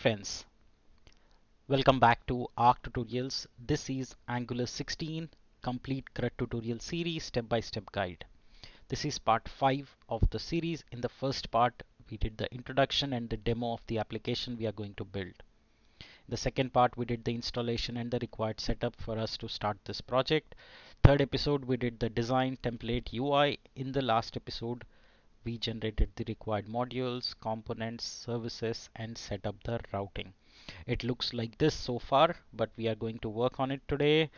Friends, welcome back to Arc Tutorials. This is Angular 16 complete CRUD tutorial series step-by-step guide. This is part 5 of the series. In the first part, we did the introduction and the demo of the application we are going to build. The second part, we did the installation and the required setup for us to start this project. Third episode, we did the design template UI. In the last episode, we generated the required modules, components, services, and set up the routing. It looks like this so far, but we are going to work on it today.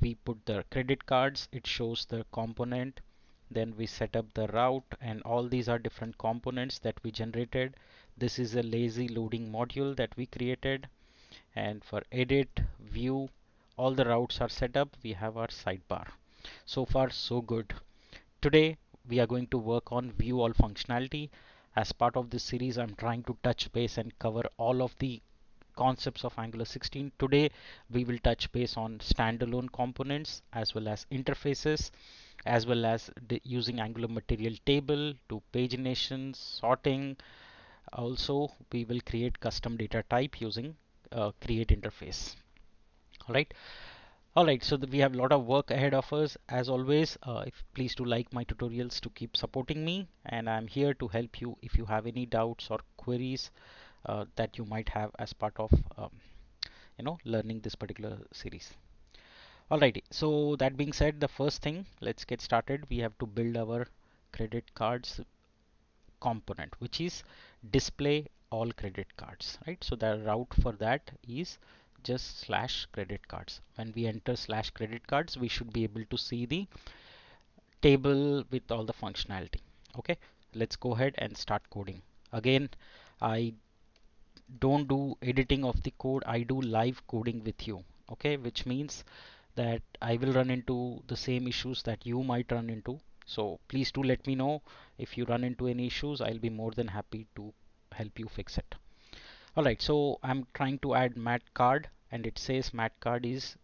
We put the credit cards, it shows the component, then we set up the route, and all these are different components that we generated. This is a lazy loading module that we created, and for edit, view, all the routes are set up. We have our sidebar. So far so good. Today we are going to work on view all functionality. As part of this series, I'm trying to touch base and cover all of the concepts of Angular 16. Today we will touch base on standalone components as well as interfaces, as well as using Angular material table to pagination, sorting. Also, we will create custom data type using create interface. All right. All right, so we have a lot of work ahead of us. As always, please do like my tutorials to keep supporting me, and I'm here to help you if you have any doubts or queries that you might have as part of learning this particular series. Alrighty, so that being said, the first thing, let's get started. We have to build our credit cards component, which is display all credit cards, right? So the route for that is just slash credit cards. When we enter slash credit cards, we should be able to see the table with all the functionality. Okay, let's go ahead and start coding. Again, I don't do editing of the code, I do live coding with you. Okay, which means that I will run into the same issues that you might run into. So please do let me know if you run into any issues. I'll be more than happy to help you fix it. Alright, so I'm trying to add mat card and it says mat card is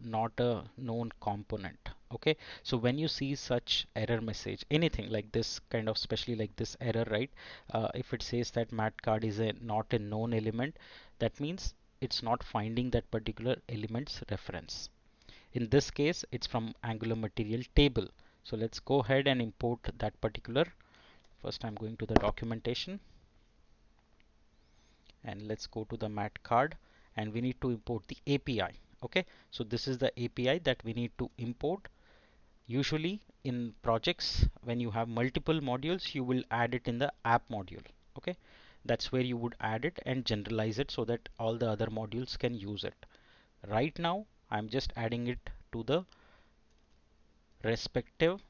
not a known component. Okay, so when you see such error message, anything like this kind of, especially like this error, right? If it says that mat card is not a known element, that means it's not finding that particular element's reference. In this case, it's from Angular material table. So let's go ahead and import that particular. First, I'm going to the documentation and let's go to the mat card and we need to import the API. Okay, so this is the API that we need to import. Usually in projects, when you have multiple modules, you will add it in the app module. Okay, that's where you would add it and generalize it so that all the other modules can use it. Right now, I'm just adding it to the respective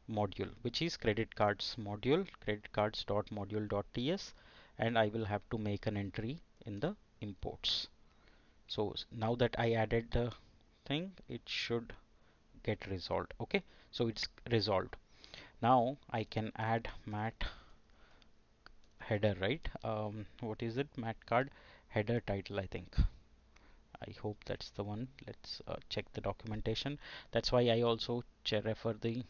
module, which is credit cards module, credit cards dot module dot ts, and I will have to make an entry in the imports. So now that I added the thing, it should get resolved. Okay, so it's resolved. Now I can add mat header, right? What is it? Mat card header title, I think. I hope that's the one. Let's check the documentation. That's why I also refer the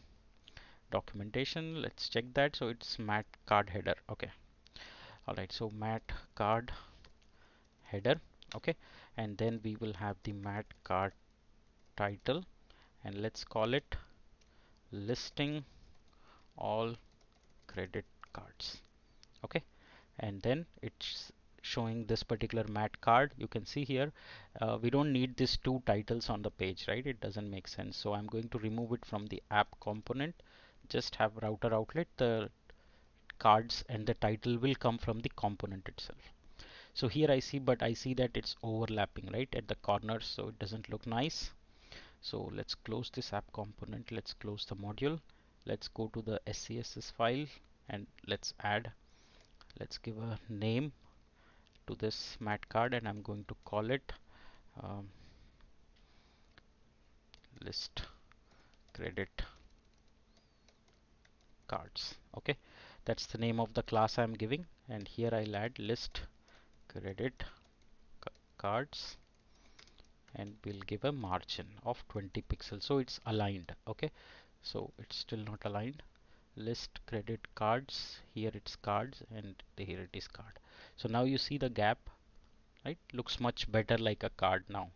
documentation. Let's check that. So it's mat card header. Okay. All right. So mat card header. Okay. And then we will have the mat card title, and let's call it listing all credit cards. Okay. And then it's showing this particular mat card. You can see here we don't need these two titles on the page, right? It doesn't make sense. So I'm going to remove it from the app component. Just have router outlet. The cards and the title will come from the component itself. So here I see, but I see that it's overlapping right at the corners, so it doesn't look nice. So let's close this app component. Let's close the module. Let's go to the scss file and let's add, let's give a name to this mat card, and I'm going to call it um, list credit cards. Okay, that's the name of the class I'm giving, and here I'll add list credit cards, and we'll give a margin of 20 pixels so it's aligned. Okay, so it's still not aligned. List credit cards, here it's cards and here it is card. So now you see the gap. right? Looks much better like a card now.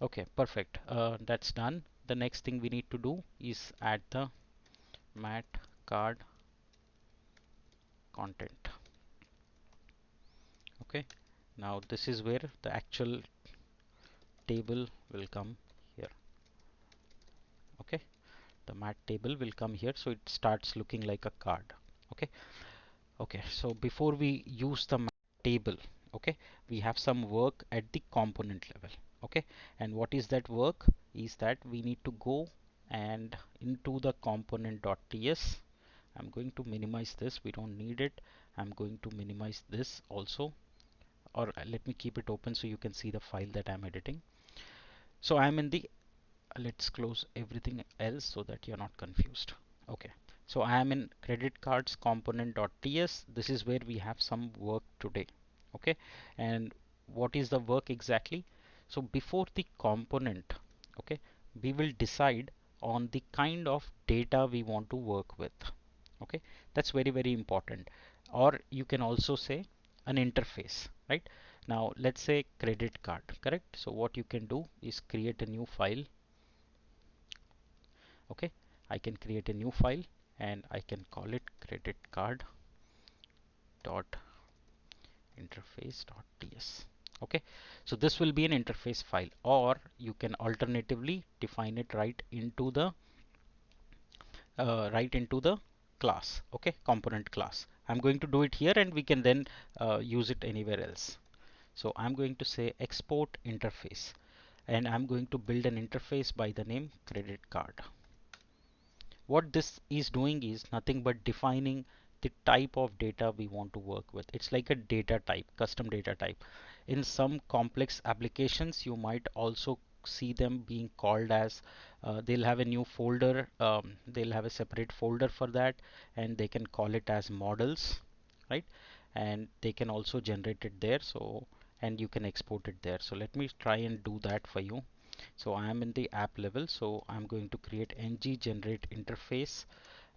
Okay, perfect. That's done. The next thing we need to do is add the mat card content. Okay, now this is where the actual table will come here. Okay, the mat table will come here, so it starts looking like a card. Okay, okay, so before we use the mat table, okay, we have some work at the component level. Okay, and what is that work? Is that we need to go and into the component.ts. I'm going to minimize this, we don't need it. I'm going to minimize this also, or let me keep it open so you can see the file that I'm editing. So I'm in the, let's close everything else so that you're not confused. Okay, so I am in credit cards component.ts. This is where we have some work today. Okay, and what is the work exactly? So before the component, okay, we will decide on the kind of data we want to work with. Okay, that's very, very important. Or you can also say an interface, right? Now let's say credit card, correct? So what you can do is create a new file. Okay, I can create a new file and I can call it credit card dot interface.ts. Okay, so this will be an interface file, or you can alternatively define it right into the class. Okay, component class. I'm going to do it here and we can then use it anywhere else. So I'm going to say export interface, and I'm going to build an interface by the name credit card. What this is doing is nothing but defining the type of data we want to work with. It's like a data type, custom data type. In some complex applications, you might also see them being called as they'll have a new folder, they'll have a separate folder for that, and they can call it as models, right? And they can also generate it there, so and you can export it there. So let me try and do that for you. So I am in the app level, so I'm going to create ng generate interface,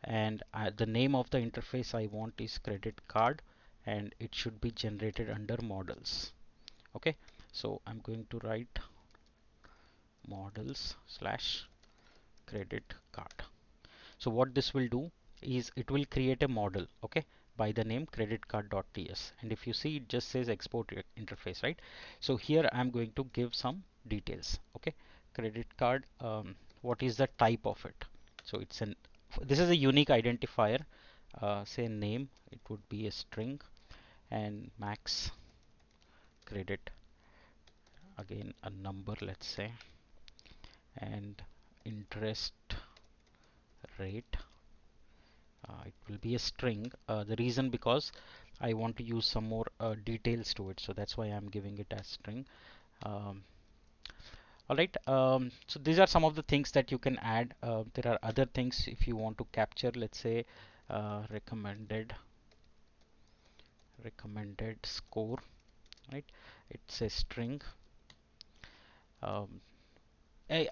and the name of the interface I want is credit card, and it should be generated under models. Okay, so I'm going to write models slash credit card. So what this will do is it will create a model, okay, by the name creditcard.ts, and if you see, it just says export interface, right? So here I'm going to give some details. Okay, credit card, what is the type of it? So it's an, this is a unique identifier, say name, it would be a string, and max credit, again a number, let's say, and interest rate, it will be a string. The reason, because I want to use some more details to it, so that's why I'm giving it as string. Um, all right. So these are some of the things that you can add. There are other things if you want to capture. Let's say recommended score. Right. It's a string. Um,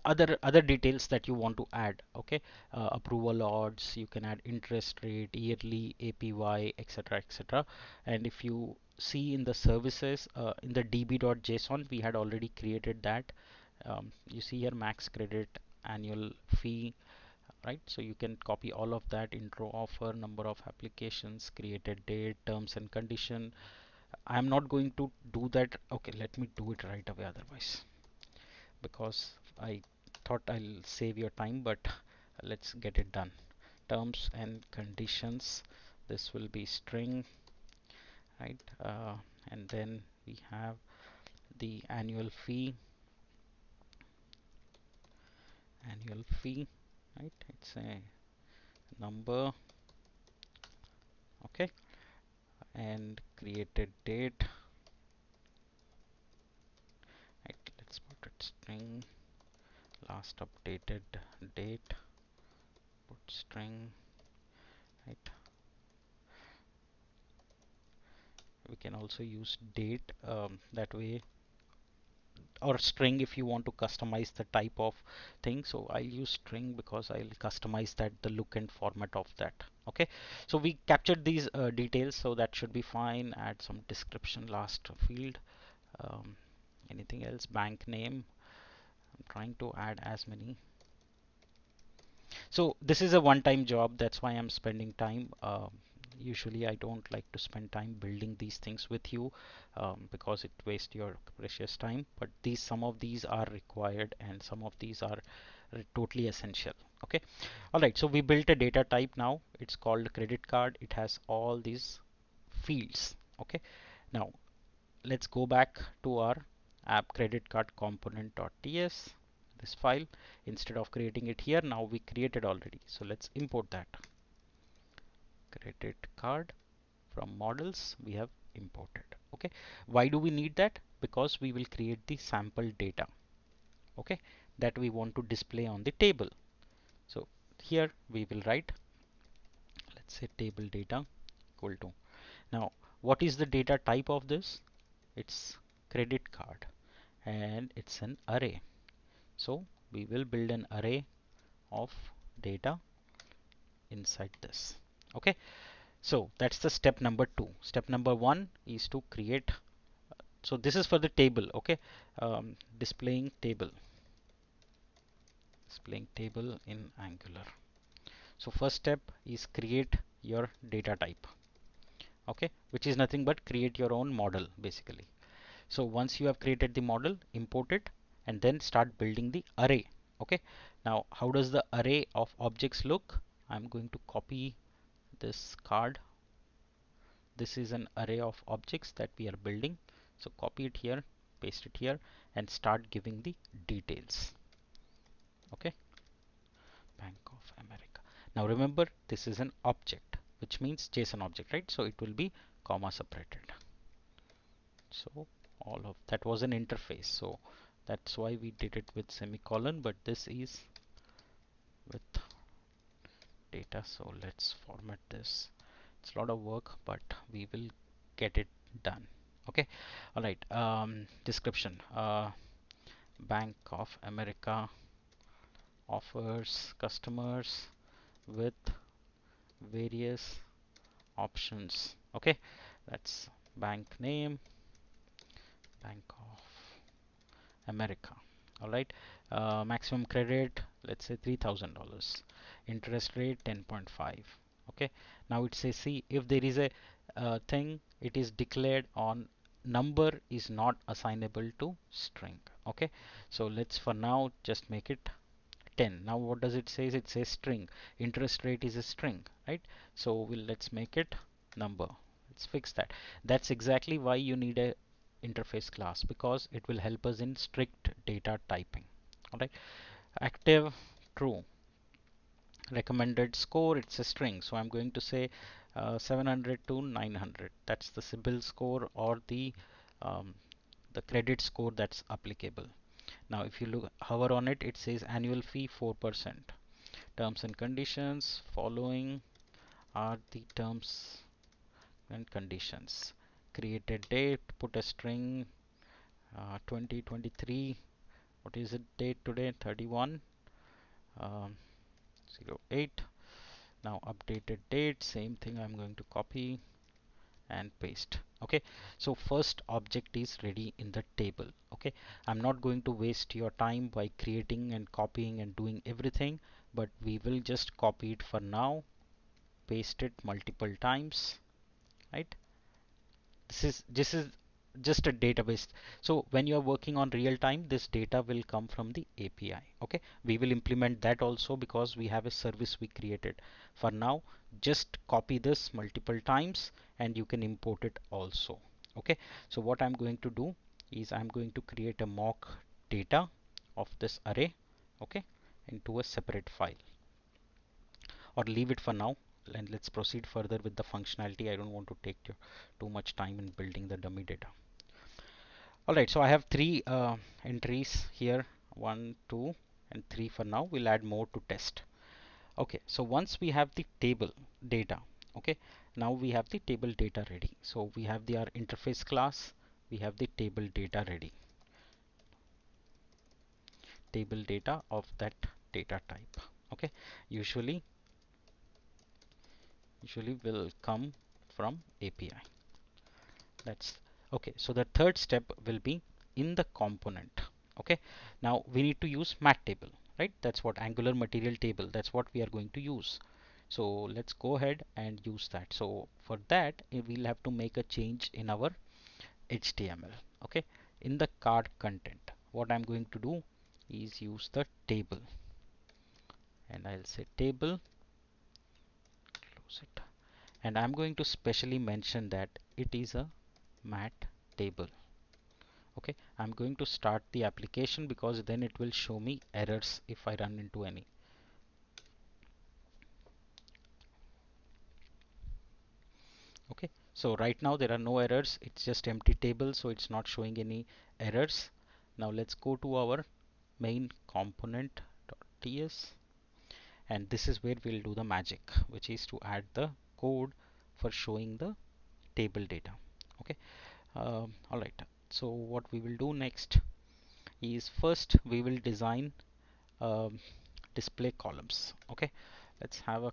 other details that you want to add. Okay, approval odds, you can add interest rate, yearly APY, etc., etc. And if you see in the services, in the db.json, we had already created that. You see here max credit, annual fee, right? So you can copy all of that: intro offer, number of applications, created date, terms and condition. I'm not going to do that. Okay, let me do it right away otherwise, because I thought I'll save your time, but let's get it done. Terms and conditions, this will be string, right? And then we have the annual fee, right? It's a number, okay? And created date, right? Let's put it string, last updated date, put string, right? We can also use date, that way, or string if you want to customize the type of thing. So I'll use string because I'll customize that, the look and format of that. Okay, so we captured these details, so that should be fine. Add some description, last field, um, anything else? Bank name. I'm trying to add as many. So this is a one-time job, that's why I'm spending time. Usually I don't like to spend time building these things with you because it wastes your precious time, but these, some of these are required and some of these are totally essential. Okay, all right, so we built a data type. Now it's called credit card. It has all these fields. Okay, now let's go back to our app credit card component.ts, this file. Instead of creating it here, now we created already, so let's import that credit card from models we have imported. Okay, why do we need that? Because we will create the sample data, okay, that we want to display on the table. So here we will write, let's say table data equal to, now what is the data type of this? It's credit card and it's an array. So we will build an array of data inside this. Okay, so that's the step number 2. Step number 1 is to create, so this is for the table. Okay, displaying table in Angular. So first step is create your data type, okay, which is nothing but create your own model basically. So once you have created the model, import it and then start building the array. Okay, now how does the array of objects look? I'm going to copy this card. This is an array of objects that we are building. So copy it here, paste it here and start giving the details. Okay, Bank of America. Now remember, this is an object, which means JSON object, right? So it will be comma separated. So all of that was an interface, so that's why we did it with semicolon, but this is with data. So let's format this. It's a lot of work, but we will get it done. Okay, all right. Description, Bank of America offers customers with various options. Okay, that's bank name, Bank of America. All right, maximum credit, let's say $3,000. Interest rate 10.5. Okay, now it says, see, if there is a thing, it is declared on number is not assignable to string. Okay, so let's for now just make it 10. Now what does it say? It says string. Interest rate is a string, right? So let's make it number. Let's fix that. That's exactly why you need a interface class, because it will help us in strict data typing. All right, active true, recommended score, it's a string, so I'm going to say 700 to 900. That's the CIBIL score or um, the credit score that's applicable. Now if you look hover on it, it says annual fee 4%. Terms and conditions, following are the terms and conditions. Created date, put a string 2023. What is it date today? 31 um, 08. Now updated date, same thing, I'm going to copy and paste. Okay, so first object is ready in the table. Okay, I'm not going to waste your time by creating and copying and doing everything, but we will just copy it for now, paste it multiple times, right? This is just a database. So when you are working on real time, this data will come from the API. Okay, we will implement that also because we have a service we created. For now, just copy this multiple times and you can import it also. Okay, so what I'm going to do is I'm going to create a mock data of this array, okay, into a separate file, or leave it for now and let's proceed further with the functionality. I don't want to take too much time in building the dummy data. Alright, so I have three entries here, 1, 2 and 3 for now. We'll add more to test. Okay, so once we have the table data, okay, now we have the table data ready. So we have our interface class, we have the table data ready. Table data of that data type. Okay, usually will come from API. That's Okay, so the third step will be in the component. Okay, now we need to use mat table, right? That's what Angular material table, that's what we are going to use. So let's go ahead and use that. So for that, we'll have to make a change in our HTML. Okay, in the card content, what I'm going to do is use the table, and I'll say table, close it, and I'm going to specially mention that it is a mat table. Okay, I'm going to start the application because then it will show me errors if I run into any. Okay, so right now there are no errors, it's just empty table, so it's not showing any errors. Now let's go to our main component.ts, and this is where we'll do the magic, which is to add the code for showing the table data. Okay, all right, so what we will do next is first we will design um, display columns. Okay, let's have a,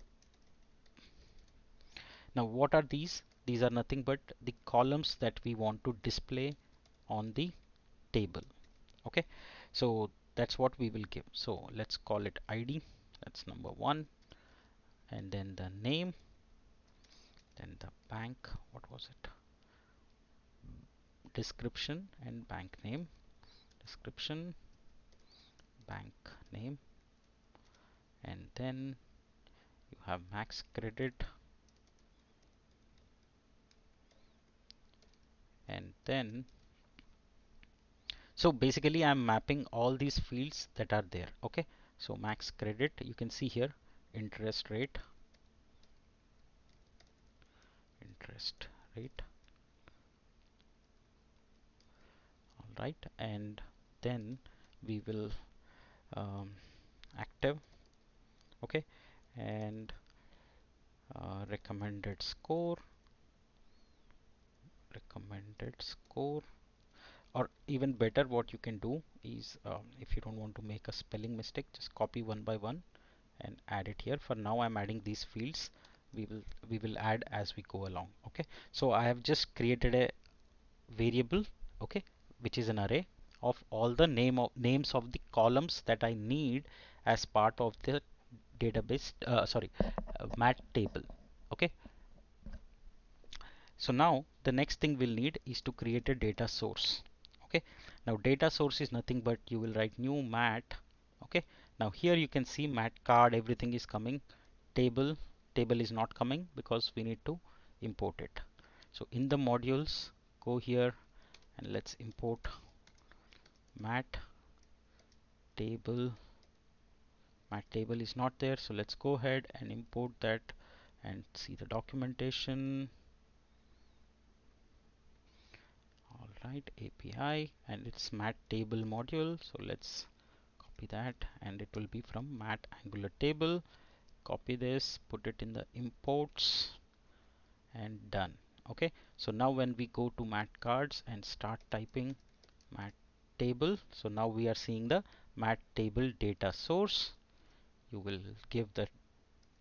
now what are these? These are nothing but the columns that we want to display on the table. Okay, so that's what we will give. So let's call it ID, that's number one, and then the name, then the bank, what was it, description and bank name, description, bank name, and then you have max credit, and then, so basically I'm mapping all these fields that are there. Okay, so max credit, you can see here, interest rate, interest rate, all right, and then we will active, okay, and recommended score, recommended score, or even better, what you can do is if you don't want to make a spelling mistake, just copy one by one and add it here. For now I'm adding these fields, we will add as we go along. Okay, so I have just created a variable, okay, which is an array of all the names of the columns that I need as part of the database, mat table. Okay, so now the next thing we'll need is to create a data source. Okay, now data source is nothing but you will write new mat. Okay, now here you can see mat card, everything is coming. Table is not coming because we need to import it. So in the modules, go here and let's import mat table. Mat table is not there, so let's go ahead and import that and see the documentation. All right, API, and it's mat table module, so let's copy that, and it will be from mat angular table. Copy this, put it in the imports, and done. Okay, so now when we go to mat cards and start typing mat table, so now we are seeing the mat table data source. You will give the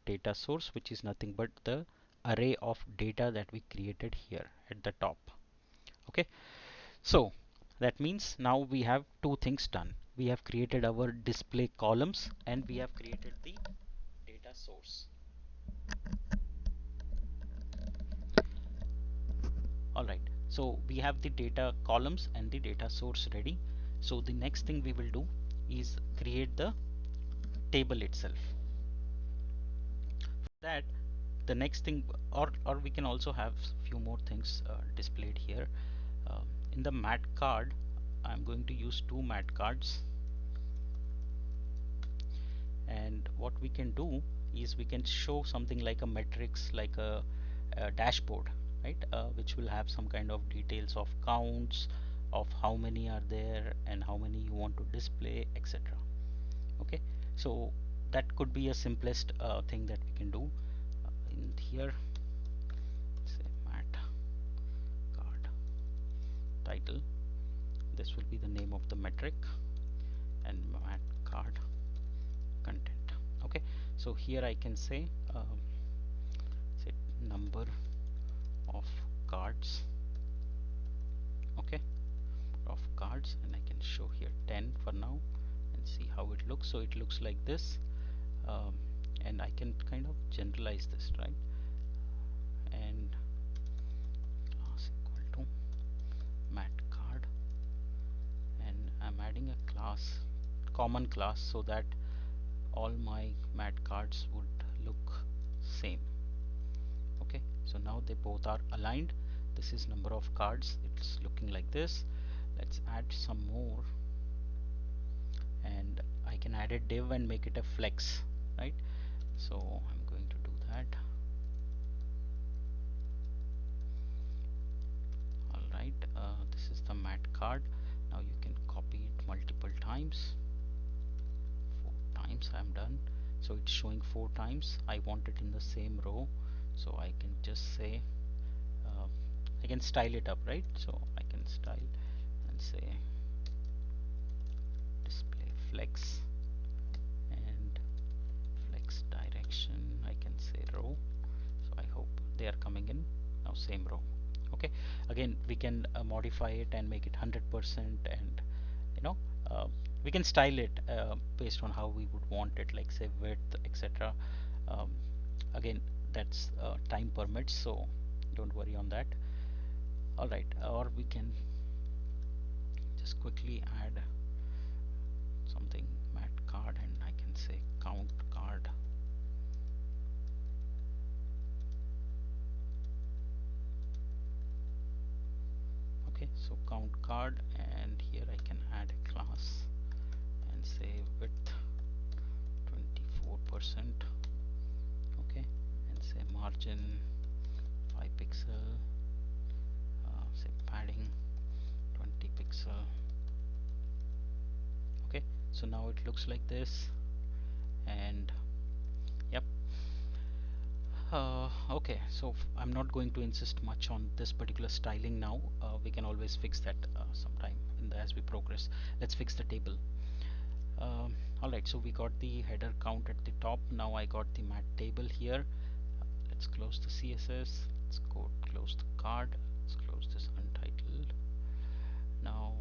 data source, which is nothing but the array of data that we created here at the top. Okay, so that means now we have two things done. We have created our display columns and we have created the data source. All right, so we have the data columns and the data source ready. So the next thing we will do is create the table itself. For that, the next thing, or we can also have few more things displayed here. In the mat card, I'm going to use two mat cards, and what we can do is we can show something like a metrics, like a dashboard, right, which will have some kind of details of counts of how many are there and how many you want to display, etc. Okay, so that could be a simplest thing that we can do in here. Say mat card title, this will be the name of the metric, and mat card content. Okay, so here I can say say number of cards of cards, and I can show here 10 for now and see how it looks. So it looks like this, um, and I can kind of generalize this, right? And class equal to mat card, and I'm adding a class, common class, so that all my mat cards would look same. Okay, so now they both are aligned. This is number of cards, it's looking like this. Let's add some more, and I can add a div and make it a flex, right? So I'm going to do that. Alright, this is the mat card. Now you can copy it multiple times. 4 times I'm done. So it's showing 4 times. I want it in the same row, so I can just say I can style it up, right? So I can style and say display flex, and flex direction I can say row. So I hope they are coming in now same row. Okay, again we can modify it and make it 100%, and you know we can style it based on how we would want it, like say width, etc. um, Again, that's time permits, so don't worry on that. All right, or we can just quickly add something mat card, and I can say count card. Okay, so count card, and here I can add a class and say width 24%. Okay, and say margin 5 pixel, say padding 20 pixel. Okay, so now it looks like this, and yep. Okay, so I'm not going to insist much on this particular styling now. We can always fix that sometime as we progress. Let's fix the table. Alright, so we got the header count at the top. Now I got the mat table here. Let's close the CSS. Let's go close the card. Let's close this untitled. Now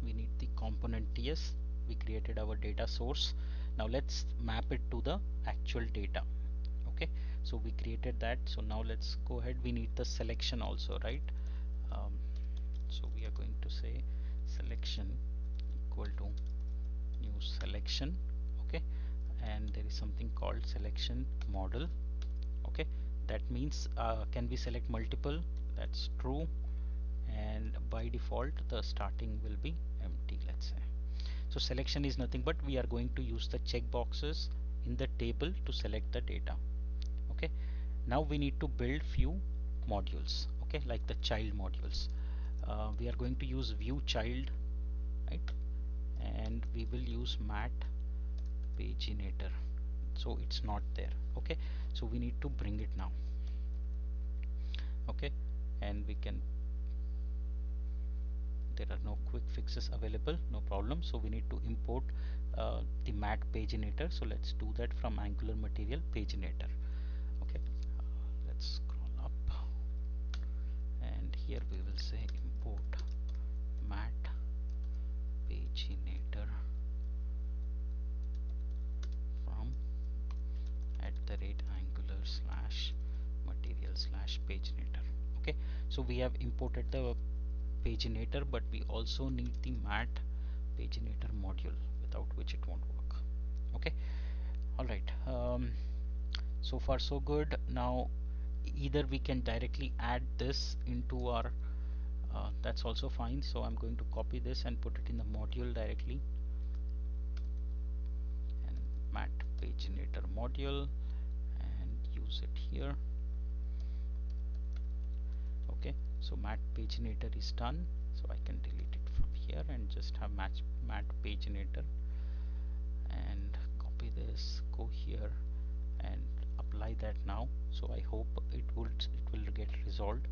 we need the component TS. We created our data source. Now let's map it to the actual data. Okay, so we created that. So now let's go ahead. We need the selection also, right? So we are going to say selection equal to new selection. Okay, and there is something called selection model. Okay, that means can we select multiple? That's true, and by default the starting will be empty, let's say. So selection is nothing but we are going to use the checkboxes in the table to select the data. Okay, now we need to build few modules, okay, like the child modules. We are going to use view child, right? And we will use mat paginator, so it's not there. Okay, so we need to bring it now. Okay, and we can, there are no quick fixes available, no problem. So we need to import the mat paginator. So let's do that from Angular material paginator. Okay, let's scroll up, and here we will say import mat paginator from @angular slash material slash paginator. Okay, so we have imported the paginator, but we also need the mat paginator module, without which it won't work. Okay, all right. So far so good. Now either we can directly add this into our that's also fine. So I'm going to copy this and put it in the module directly, and mat paginator module, and use it here. Okay, so mat paginator is done, so I can delete it from here and just have mat paginator, and copy this, go here and apply that now. So I hope it will get resolved.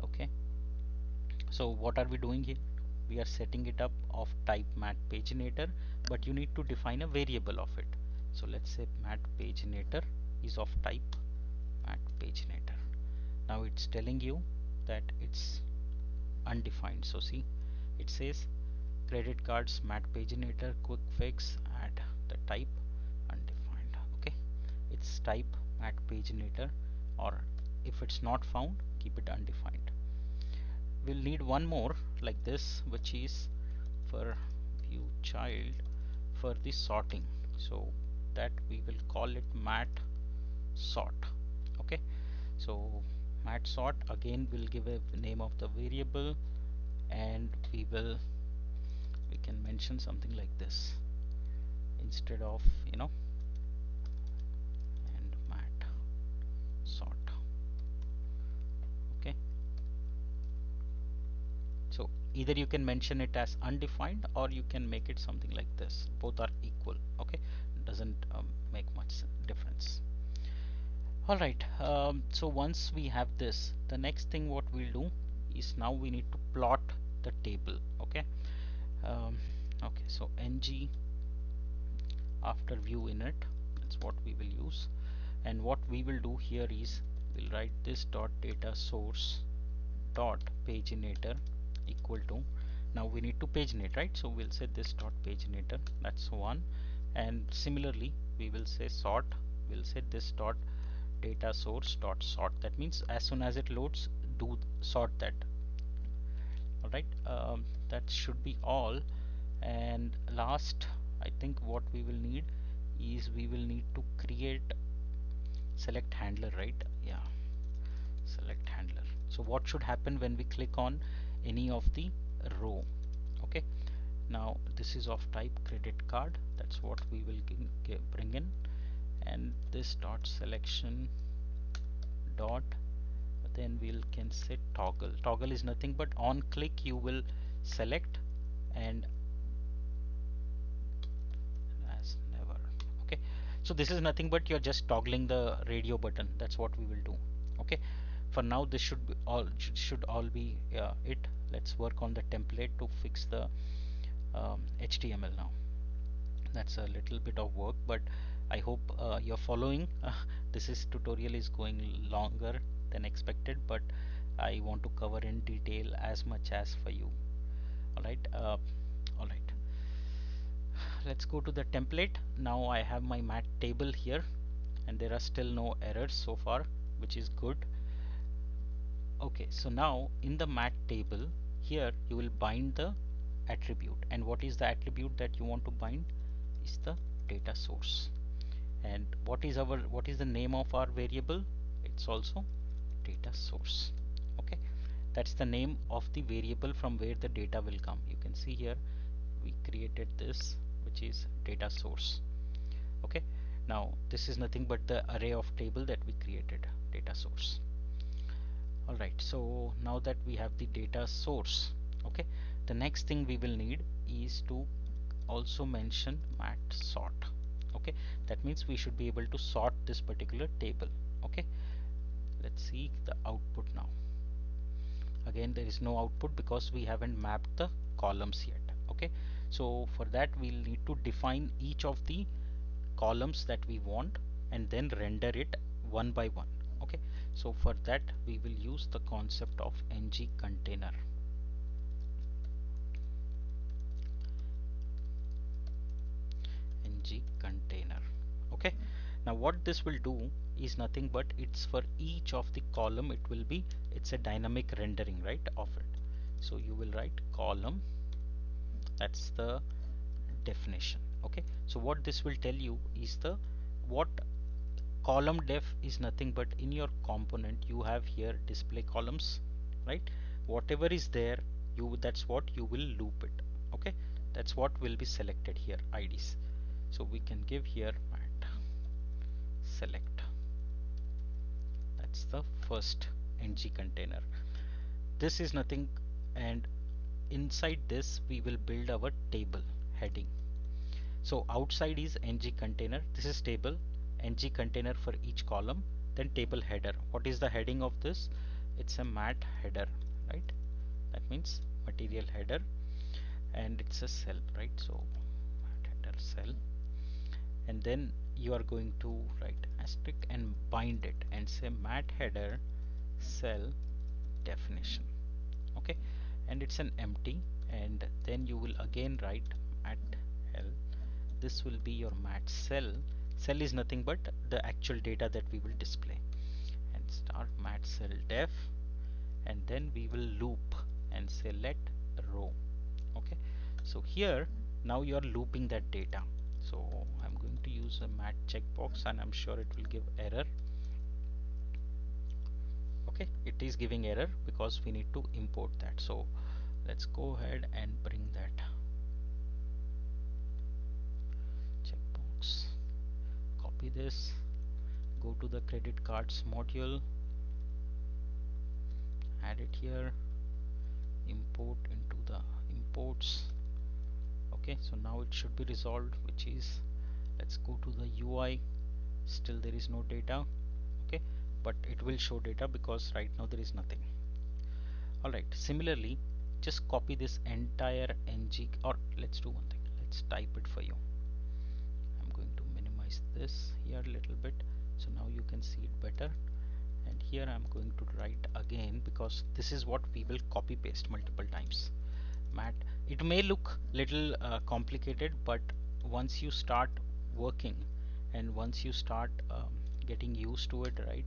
Okay, so what are we doing here? We are setting it up of type mat paginator, but you need to define a variable of it. So let's say mat paginator is of type mat paginator. Now it's telling you that it's undefined. So see, it says credit cards, mat paginator, quick fix, add the type undefined. Okay, it's type mat paginator, or if it's not found, keep it undefined. We'll need one more like this, which is for view child for the sorting, so that we will call it mat sort. Okay, so mat sort, again we'll give a name of the variable, and we can mention something like this instead of, and mat sort. Okay, so either you can mention it as undefined, or you can make it something like this. Both are equal. Okay, doesn't make much difference. All right, so once we have this, the next thing what we'll do is now we need to plot the table. Okay, um, okay, so ng after view init, that's what we will use. And what we will do here is we'll write this dot data source dot paginator equal to, now we need to paginate, right? So we'll say this dot paginator, that's one. And similarly we will say sort, we'll say this dot data source dot sort. That means as soon as it loads, do sort that. All right, that should be all. And last, I think what we will need is we will need to create select handler, right? Yeah, select handler. So what should happen when we click on any of the row? Okay, now this is of type credit card, that's what we will bring in. And this dot selection dot, then we'll can say toggle. Toggle is nothing but on click you will select, and as never. Okay, so this is nothing but you're just toggling the radio button. That's what we will do. Okay, for now this should be all, should all be it. Let's work on the template to fix the HTML now. That's a little bit of work, but I hope you're following. This is tutorial is going longer than expected, but I want to cover in detail as much as for you. All right, all right, let's go to the template. Now I have my mat table here, and there are still no errors so far, which is good. Okay, so now in the mat table here you will bind the attribute, and what is the attribute that you want to bind is the data source. And what is the name of our variable? It's also data source. Okay, that's the name of the variable from where the data will come. You can see here we created this, which is data source. Okay, now this is nothing but the array of table that we created, data source. All right, so now that we have the data source, okay, the next thing we will need is to also mention mat sort. Okay, that means we should be able to sort this particular table. Okay, let's see the output now. Again, there is no output because we haven't mapped the columns yet. Okay, so for that we'll need to define each of the columns that we want and then render it one by one. Okay, so for that we will use the concept of ng container. Ng container. Okay, now what this will do is nothing but it's for each of the column, it will be, it's a dynamic rendering, right, of it. So you will write column, that's the definition. Okay, so what this will tell you is the what column def is nothing but in your component you have here display columns, right? Whatever is there, you, that's what you will loop it. Okay, that's what will be selected here, IDs. So we can give here mat select, that's the first ng container. This is nothing, and inside this we will build our table heading. So outside is ng container, this is table, ng container for each column, then table header. What is the heading of this? It's a mat header, right? That means material header, and it's a cell, right? So mat header cell, and then you are going to write asterisk and bind it and say mat header cell definition. Okay, and it's an empty, and then you will again write mat l. This will be your mat cell. Cell is nothing but the actual data that we will display, and start mat cell def, and then we will loop and say let row. Okay, so here now you are looping that data. So I'm going to use a mat checkbox, and I'm sure it will give error. Okay, it is giving error because we need to import that. So let's go ahead and bring that checkbox, copy this, go to the credit cards module, add it here, import into the imports. Okay, so now it should be resolved, which is, let's go to the UI. Still there is no data. Okay, but it will show data because right now there is nothing. Alright, similarly, just copy this entire ng, or let's do one thing, let's type it for you. I'm going to minimize this here a little bit so now you can see it better, and here I'm going to write again because this is what we will copy paste multiple times. Mat, it may look little complicated, but once you start working and once you start getting used to it, right,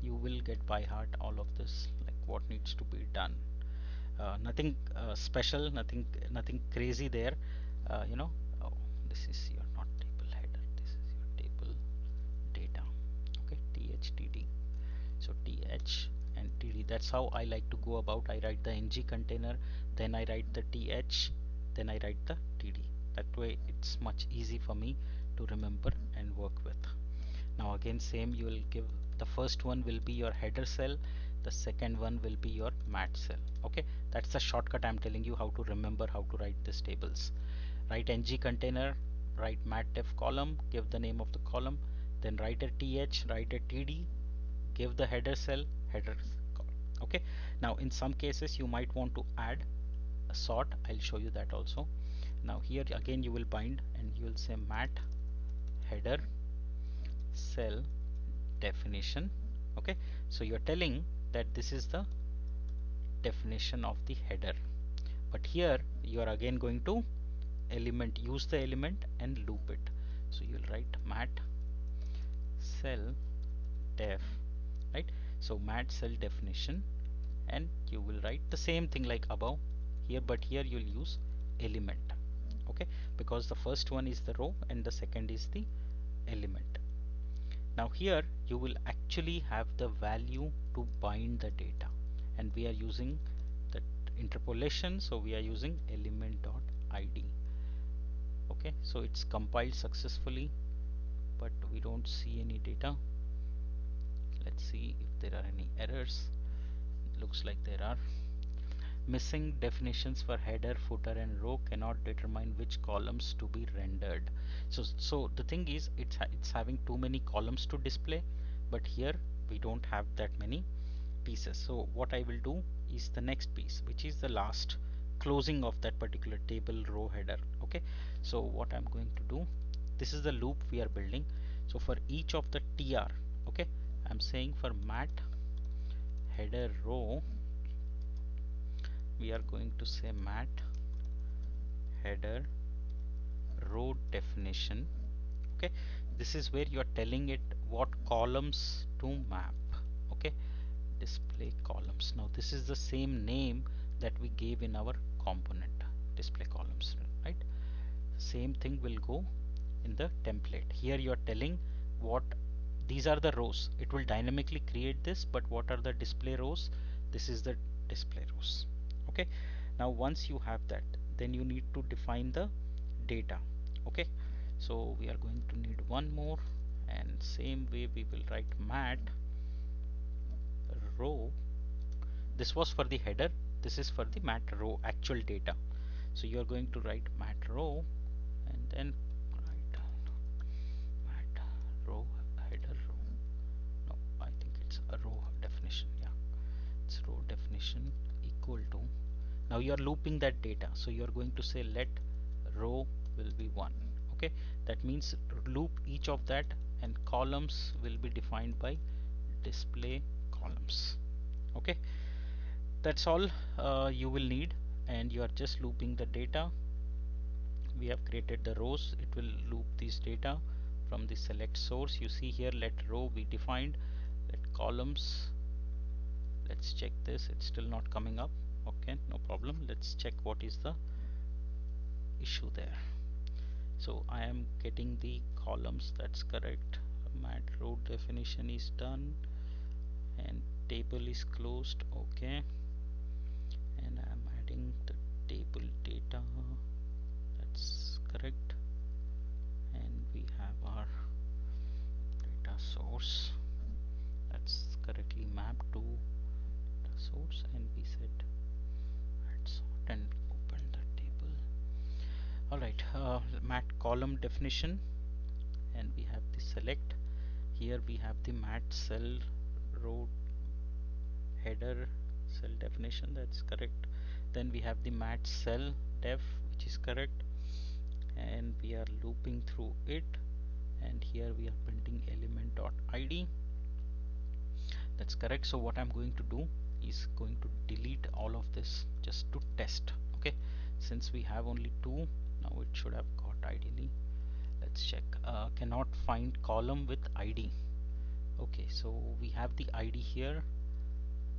you will get by heart all of this, like what needs to be done. Nothing special, nothing crazy there. You know, oh, this is your not table header, this is your table data. Okay, thtd. So th and td, that's how I like to go about. I write the ng container, then I write the th, then I write the td. That way it's much easy for me to remember and work with. Now again same, you will give, the first one will be your header cell, the second one will be your mat cell. Okay, that's the shortcut I'm telling you how to remember how to write these tables. Write ng container, write mat def column, give the name of the column, then write a th, write a td, give the header cell, header column. Okay, now in some cases you might want to add a sort. I'll show you that also. Now here again you will bind and you will say mat header cell definition. Okay, so you're telling that this is the definition of the header, but here you are again going to use the element and loop it. So you'll write mat cell def, right? So mat cell definition, and you will write the same thing like above here, but here you'll use element. Okay, because the first one is the row and the second is the element. Now here you will actually have the value to bind the data, and we are using the interpolation, so we are using element.id. Okay, so it's compiled successfully, but we don't see any data. Let's see if there are any errors. Looks like there are. Missing definitions for header, footer and row, cannot determine which columns to be rendered. So the thing is, it's having too many columns to display, but here we don't have that many pieces. So what I will do is the next piece, which is the last closing of that particular table row header. Okay, so what I'm going to do, this is the loop we are building. So for each of the tr, okay, I'm saying for mat header row, we are going to say mat header row definition. Okay, this is where you are telling it what columns to map. Okay, display columns. Now this is the same name that we gave in our component, display columns, right? Same thing will go in the template. Here you are telling what these are the rows. It will dynamically create this, but what are the display rows? This is the display rows. Okay, now once you have that, then you need to define the data. Okay, so we are going to need one more, and same way we will write mat row. This was for the header, this is for the mat row actual data. So you are going to write mat row and then write mat row header row. No, I think it's a row definition. Yeah, it's row definition equal to, now you are looping that data, so you are going to say let row will be 1. Okay, that means loop each of that, and columns will be defined by display columns. Okay, that's all you will need, and you are just looping the data. We have created the rows, it will loop this data from the select source. You see here, let row be defined, let columns. Let's check this, it's still not coming up. Okay, no problem. Let's check what is the issue there. So I am getting the columns, that's correct. Mat row definition is done and table is closed. Okay, and I'm adding the table data, that's correct, and we have our data source that's correctly mapped to the source, and we said add sort and open the table. Alright, mat column definition, and we have the select. Here we have the mat cell row header cell definition, that's correct. Then we have the mat cell def, which is correct, and we are looping through it, and here we are printing element dot id, that's correct. So what I'm going to do is going to delete all of this just to test. Okay, since we have only two, now it should have got ideally. Let's check. Cannot find column with id. Okay, so we have the id here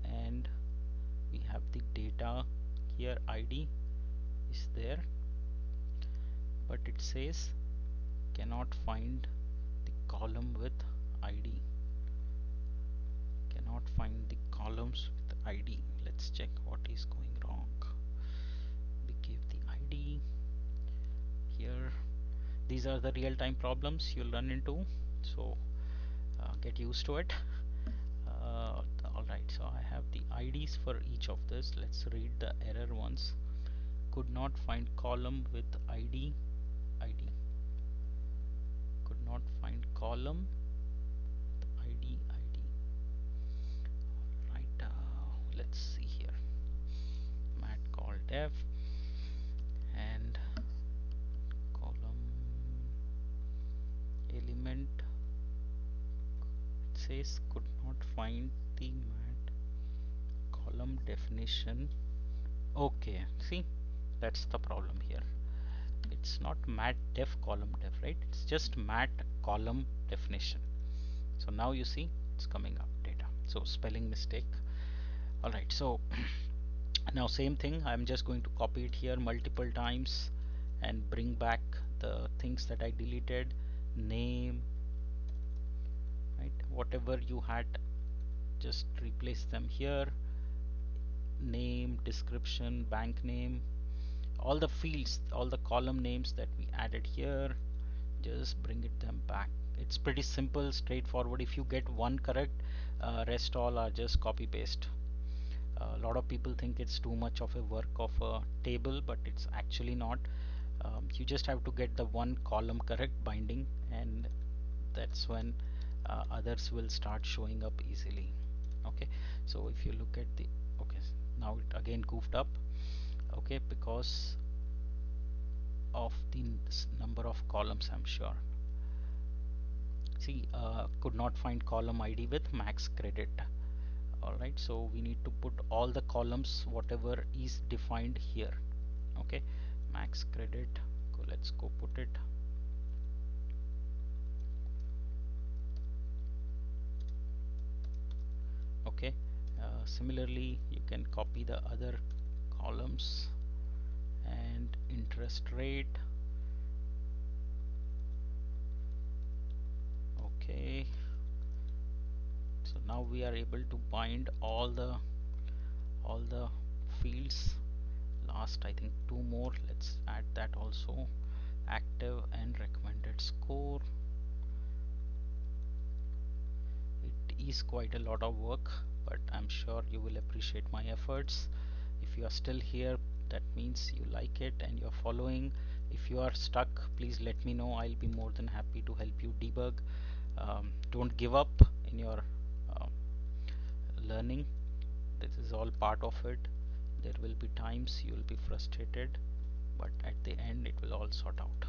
and we have the data here, id is there, but it says cannot find the column with id, cannot find the columns with id. Let's check what is going wrong. We give the id here. These are the real-time problems you'll run into, so get used to it. Alright, so I have the IDs for each of this. Let's read the error once. Could not find column with ID. Could not find column with ID. Right, let's see here. Mat call def and column element. It says could not find the mat column definition. Okay, see, that's the problem here. It's not mat def column def, right? It's just mat column definition. So now you see it's coming up data. So spelling mistake. Alright, so now same thing, I'm just going to copy it here multiple times and bring back the things that I deleted. Name, right? Whatever you had, just replace them here. Name, description, bank name, all the fields, all the column names that we added here, just bring it them back. It's pretty simple, straightforward. If you get one correct, rest all are just copy paste. A lot of people think it's too much of a work of a table, but it's actually not. You just have to get the one column correct binding, and that's when others will start showing up easily. Okay, so if you look at the, okay, now it again goofed up. Okay, because of the number of columns, I'm sure. See, could not find column ID with max credit. Alright, so we need to put all the columns whatever is defined here. Okay, max credit, let's go put it. Okay, similarly you can copy the other columns and interest rate. Okay, so now we are able to bind all the fields. Last, I think two more, let's add that also. Active and recommended score. It is quite a lot of work, but I'm sure you will appreciate my efforts. If you are still here, that means you like it and you're following. If you are stuck, please let me know. I'll be more than happy to help you debug. Don't give up in your uh, learning. This is all part of it. There will be times you will be frustrated, but at the end it will all sort out.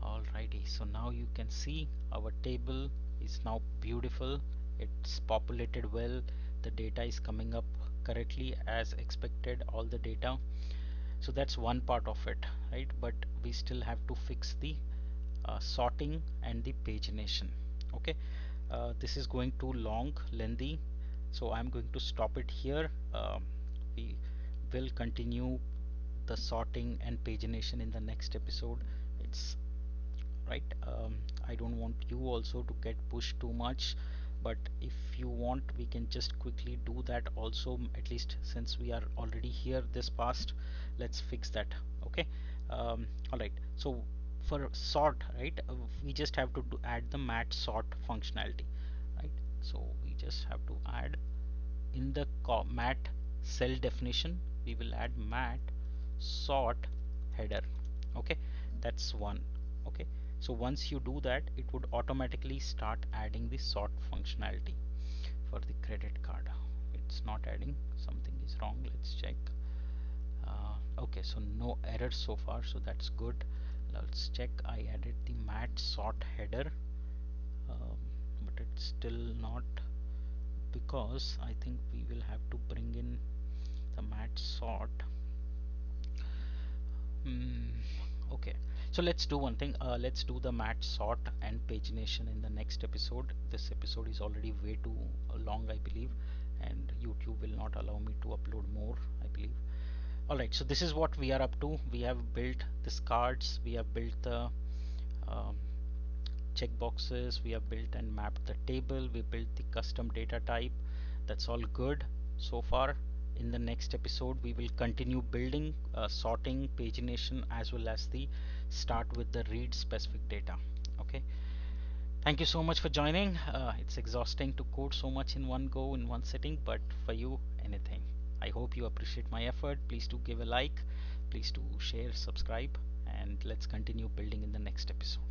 Alrighty, so now you can see our table is now beautiful. It's populated well, the data is coming up correctly as expected all the data. So that's one part of it, right? But we still have to fix the sorting and the pagination. Okay, this is going too long, lengthy, so I'm going to stop it here. We will continue the sorting and pagination in the next episode. It's right. I don't want you also to get pushed too much, but if you want we can just quickly do that also, at least since we are already here this past. Let's fix that. Okay. All right, so for sort, right, we just have to add the mat sort functionality, right? So we just have to add in the mat cell definition, we will add mat sort header. Okay, that's one. Okay, so once you do that, it would automatically start adding the sort functionality for the credit card. It's not adding, something is wrong, let's check. Okay, so no errors so far, so that's good. Let's check. I added the mat sort header, but it's still not, because I think we will have to bring in the mat sort. Okay, so let's do one thing. Let's do the mat sort and pagination in the next episode. This episode is already way too long, I believe, and YouTube will not allow me to upload more, I believe. Alright, so this is what we are up to. We have built these cards, we have built the um, checkboxes, we have built and mapped the table, we built the custom data type. That's all good so far. In the next episode we will continue building sorting, pagination, as well as the start with the read specific data. Okay, thank you so much for joining. It's exhausting to code so much in one go, in one sitting, but for you, anything. I hope you appreciate my effort. Please do give a like, please do share, subscribe, and let's continue building in the next episode.